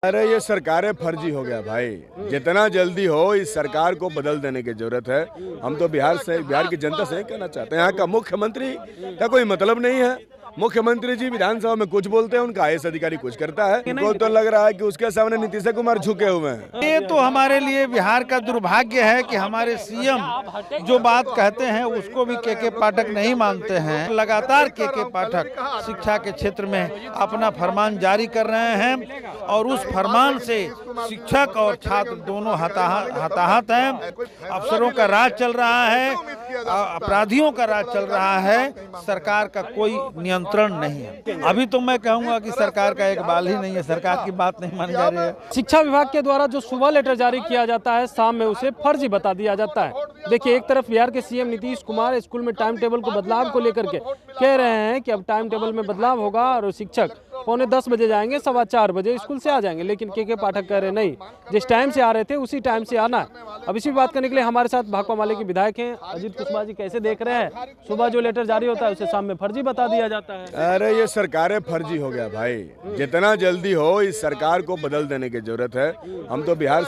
अरे ये सरकारें फर्जी हो गया भाई। जितना जल्दी हो इस सरकार को बदल देने की जरूरत है। हम तो बिहार की जनता से कहना चाहते हैं, यहाँ का मुख्यमंत्री का कोई मतलब नहीं है। मुख्यमंत्री जी विधानसभा में कुछ बोलते हैं, उनका आईएएस अधिकारी कुछ करता है। उनको तो लग रहा है कि उसके सामने नीतीश कुमार झुके हुए हैं। ये तो हमारे लिए बिहार का दुर्भाग्य है कि हमारे सीएम जो बात कहते हैं उसको भी के पाठक नहीं मानते हैं। लगातार के पाठक शिक्षा के क्षेत्र में अपना फरमान जारी कर रहे हैं और उस फरमान से शिक्षक और छात्र दोनों हताहत हैं। अफसरों का राज चल रहा है, अपराधियों का राज चल रहा है, सरकार का कोई नियंत्रण नहीं है। अभी तो मैं कहूंगा कि सरकार का एक बाल ही नहीं है, सरकार की बात नहीं मानी जा रही है। शिक्षा विभाग के द्वारा जो सुबह लेटर जारी किया जाता है, शाम में उसे फर्जी बता दिया जाता है। देखिए, एक तरफ बिहार के सीएम नीतीश कुमार स्कूल में टाइम टेबल को बदलाव को लेकर के कह रहे हैं कि अब टाइम टेबल में बदलाव होगा और शिक्षक 9:45 बजे जाएंगे, 4:15 बजे स्कूल से आ जाएंगे। लेकिन के पाठक कह रहे नहीं, जिस टाइम से आ रहे थे उसी टाइम से आना है। अब इसी बात करने के लिए हमारे साथ भाकपा माले के विधायक हैं अजीत कुशवाहा जी। कैसे देख रहे हैं, सुबह जो लेटर जारी होता है उसे शाम में फर्जी बता दिया जाता है? अरे ये सरकारें फर्जी हो गया भाई। जितना जल्दी हो इस सरकार को बदल देने की जरूरत है। हम तो बिहार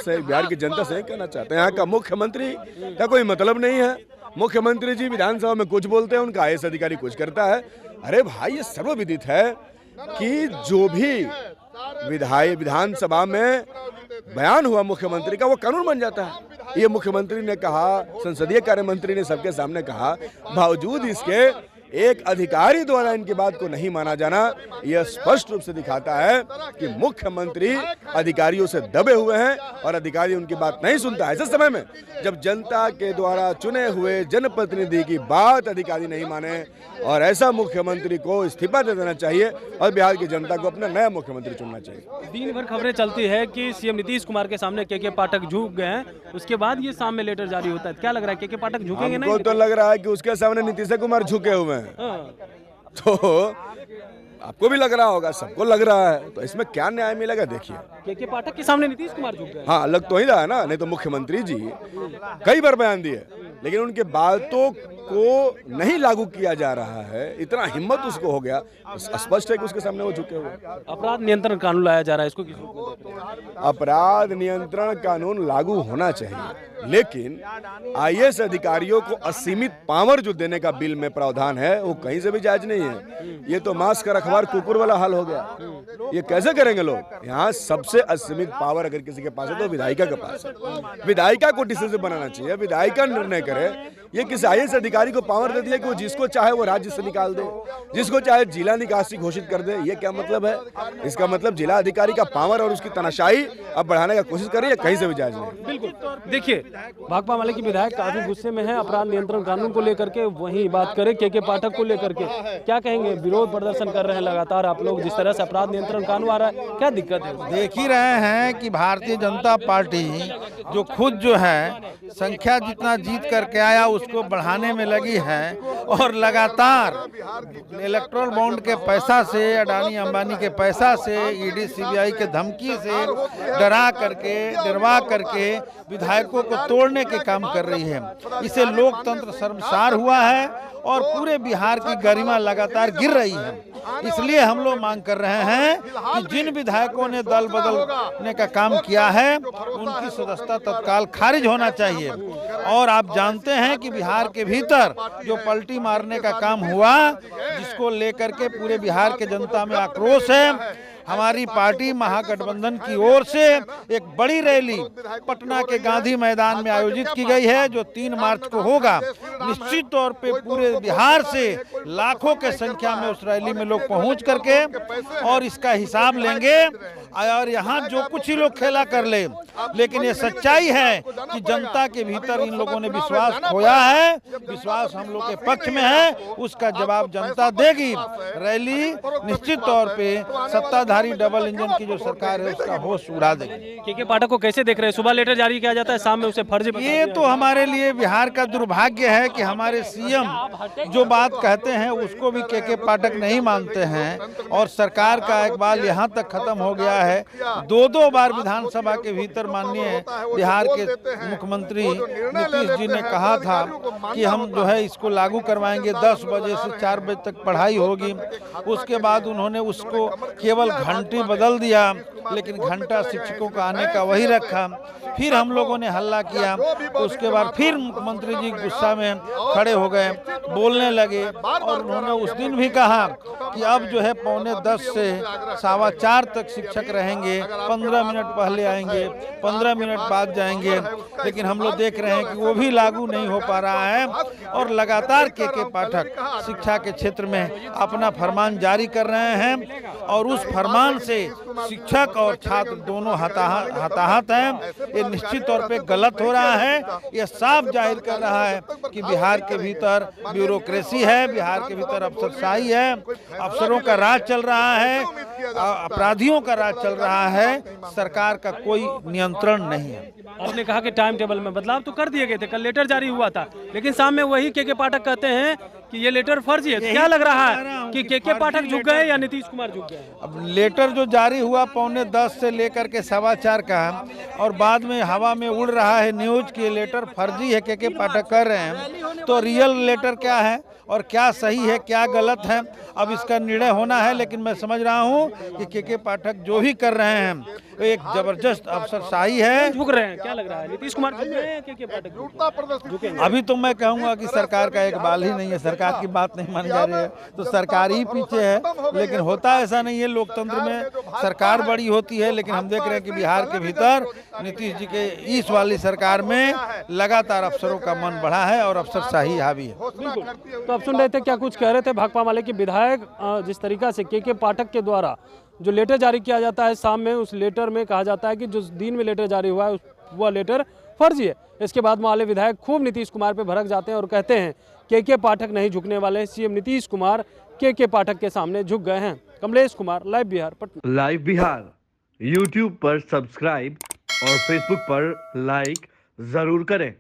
की जनता से कहना चाहते हैं, यहाँ का मुख्यमंत्री का कोई मतलब नहीं है। मुख्यमंत्री जी विधानसभा में कुछ बोलते हैं, उनका आईएएस अधिकारी कुछ करता है। अरे भाई, ये सर्वविदित है कि जो भी विधानसभा में बयान हुआ मुख्यमंत्री का, वो कानून बन जाता है। ये मुख्यमंत्री ने कहा, संसदीय कार्य मंत्री ने सबके सामने कहा, बावजूद इसके एक अधिकारी द्वारा इनकी बात को नहीं माना जाना, यह स्पष्ट रूप से दिखाता है कि मुख्यमंत्री अधिकारियों से दबे हुए हैं और अधिकारी उनकी बात नहीं सुनता है। ऐसे समय में जब जनता के द्वारा चुने हुए जनप्रतिनिधि की बात अधिकारी नहीं माने, और ऐसा मुख्यमंत्री को इस्तीफा दे देना चाहिए और बिहार की जनता को अपना नया मुख्यमंत्री चुनना चाहिए। दिन भर खबरें चलती है कि सीएम नीतीश कुमार के सामने के पाठक झुक गए हैं, उसके बाद ये शाम में लेटर जारी होता है। क्या लग रहा है, के पाठक झुकेंगे? नहीं, तो लग रहा है कि उसके सामने नीतीश कुमार झुके हुए हैं। तो आपको भी लग रहा होगा, सबको लग रहा है, तो इसमें क्या न्याय मिलेगा? देखिए, के पाठक के सामने नीतीश कुमार झुक गए। हाँ, लग तो ही रहा है ना। नहीं तो मुख्यमंत्री जी कई बार बयान दिए, लेकिन उनके बातों को नहीं लागू किया जा रहा है। इतना हिम्मत उसको हो गया, स्पष्ट है कि उसके सामने वो झुके हुए। अपराध नियंत्रण कानून लाया जा रहा है, इसको किस रूप में देखते हैं? अपराध नियंत्रण कानून लागू होना चाहिए, लेकिन आईएएस अधिकारियों को असीमित पावर जो देने का बिल में प्रावधान है, वो कहीं से भी जायज नहीं है। ये तो मांस का रखवार कुकुर वाला हाल हो गया। ये कैसे करेंगे लोग? यहाँ सबसे असीमित पावर अगर किसी के पास है तो विधायिका के पास है। विधायिका को डिसीजन बनाना चाहिए, विधायिका निर्णय करे। ये किसी आईएएस अधिकारी को पावर दे दिया कि वो जिसको चाहे वो राज्य से निकाल दे, जिसको चाहे जिला निकासी घोषित कर दे। ये क्या मतलब है? इसका मतलब जिला अधिकारी का पावर और उसकी तनाशाही अब बढ़ाने का कोशिश कर रही है, कहीं से भी जायज नहीं। बिल्कुल। देखिए, भाकपा माले के विधायक काफी गुस्से में है अपराध नियंत्रण कानून को लेकर के। वहीं बात करें के पाठक को लेकर के, क्या कहेंगे? विरोध प्रदर्शन कर रहे हैं लगातार आप लोग, जिस तरह से अपराध नियंत्रण कानून आ रहा है, क्या दिक्कत है? देख ही रहे हैं कि भारतीय जनता पार्टी जो खुद जो है संख्या जितना जीत करके आया उसको बढ़ाने में लगी है, और लगातार इलेक्ट्रल बॉन्ड के पैसा से, अडानी अंबानी के पैसा से, ईडी सीबीआई के धमकी से डरवा करके विधायकों को तोड़ने के काम कर रही है। इसे लोकतंत्र शर्मसार हुआ है और पूरे बिहार की गरिमा लगातार गिर रही है। इसलिए हम लोग मांग कर रहे हैं कि जिन विधायकों ने दल बदलने का काम किया है उनकी सदस्यता तत्काल खारिज होना चाहिए। और आप जानते हैं कि बिहार के भीतर जो पलटी मारने का काम हुआ, जिसको लेकर के पूरे बिहार के जनता में आक्रोश है, हमारी पार्टी महागठबंधन की ओर से एक बड़ी रैली पटना के गांधी मैदान में आयोजित की गई है, जो 3 मार्च को होगा। निश्चित तौर पे पूरे बिहार से लाखों के संख्या में उस रैली में लोग पहुंच करके और इसका हिसाब लेंगे। और यहाँ जो कुछ ही लोग खेला कर ले, लेकिन ये सच्चाई है कि जनता के भीतर इन लोगों ने विश्वास खोया है। विश्वास हम लोग के पक्ष में है, उसका जवाब जनता देगी। रैली निश्चित तौर पे सत्ताधारी डबल इंजन की जो सरकार है उसका होश उड़ा देगी। के पाठक को कैसे देख रहे हैं? सुबह लेटर जारी किया जाता है, शाम में उसे फर्जी। ये तो हमारे लिए बिहार का दुर्भाग्य है कि हमारे सीएम जो बात कहते हैं उसको भी के पाठक नहीं मानते हैं, और सरकार का इकबाल यहाँ तक खत्म हो गया है। 2 बार विधानसभा के भीतर माननीय बिहार के मुख्यमंत्री नीतीश जी ने कहा था कि हम जो है इसको लागू करवाएंगे, 10 बजे से 4 बजे तक पढ़ाई होगी। उसके बाद उन्होंने उसको केवल घंटी बदल दिया, लेकिन घंटा शिक्षकों का आने का वही रखा। फिर हम लोगों ने हल्ला किया, तो उसके बाद फिर मुख्यमंत्री जी गुस्सा में खड़े हो गए, बोलने लगे, और उन्होंने उस दिन भी कहा कि अब जो है 9:45 से 4:15 तक शिक्षक रहेंगे, 15 मिनट पहले आएंगे, 15 मिनट बाद जाएंगे। लेकिन हम लोग देख रहे हैं कि वो भी लागू नहीं हो पा रहा है, और लगातार के पाठक शिक्षा के क्षेत्र में अपना फरमान जारी कर रहे हैं, और उस फरमान से शिक्षक और छात्र दोनों हताहत हैं। ये निश्चित तौर पे गलत हो रहा है। ये साफ जाहिर कर रहा है कि बिहार के भीतर ब्यूरोक्रेसी है, बिहार के भीतर अफसरशाही है, अफसरों का राज चल रहा है, अपराधियों का राज चल रहा है, सरकार का कोई नियंत्रण नहीं है। आपने कहा कि टाइम टेबल में बदलाव तो कर दिए गए थे, कल लेटर जारी हुआ था, लेकिन शाम में वही के पाठक कहते हैं कि ये लेटर फर्जी है। क्या लग रहा है कि के पाठक झुक गए या नीतीश कुमार झुक गए? अब लेटर जो जारी हुआ 9:45 से लेकर के 4:15 का, और बाद में हवा में उड़ रहा है न्यूज कि लेटर फर्जी है, के पाठक कर रहे हैं, तो रियल लेटर क्या है और क्या सही है क्या गलत है, अब इसका निर्णय होना है। लेकिन मैं समझ रहा हूँ कि के पाठक जो भी कर रहे हैं वो एक जबरदस्त अफसरशाही है। झुक रहे हैं, क्या लग रहा है नीतीश कुमार झुक रहे हैं, के पाठक झुकेंगे? अभी तो मैं कहूँगा कि सरकार का एक बाल ही नहीं है, सरकार की बात नहीं मानी जा रही है, तो सरकार ही पीछे है। लेकिन होता ऐसा नहीं है, लोकतंत्र में सरकार बड़ी होती है, लेकिन हम देख रहे हैं कि बिहार के भीतर नीतीश जी के इस वाली सरकार में लगातार अफसरों का मन बढ़ा है और अफसरशाही हावी है। तो आप सुन रहे थे क्या कुछ कह रहे थे भाकपा माले के विधायक। जिस तरीका से के पाठक के द्वारा जो लेटर जारी किया जाता है शाम में, उस लेटर में कहा जाता है कि जो दिन में लेटर जारी हुआ है वह लेटर फर्जी है। इसके बाद माले विधायक खूब नीतीश कुमार पे भड़क जाते हैं और कहते हैं के पाठक नहीं झुकने वाले, सीएम नीतीश कुमार के पाठक के सामने झुक गए हैं। Kamlesh Kumar, live Bihar, Patna. Live Bihar YouTube पर सब्सक्राइब और फेसबुक पर लाइक जरूर करें।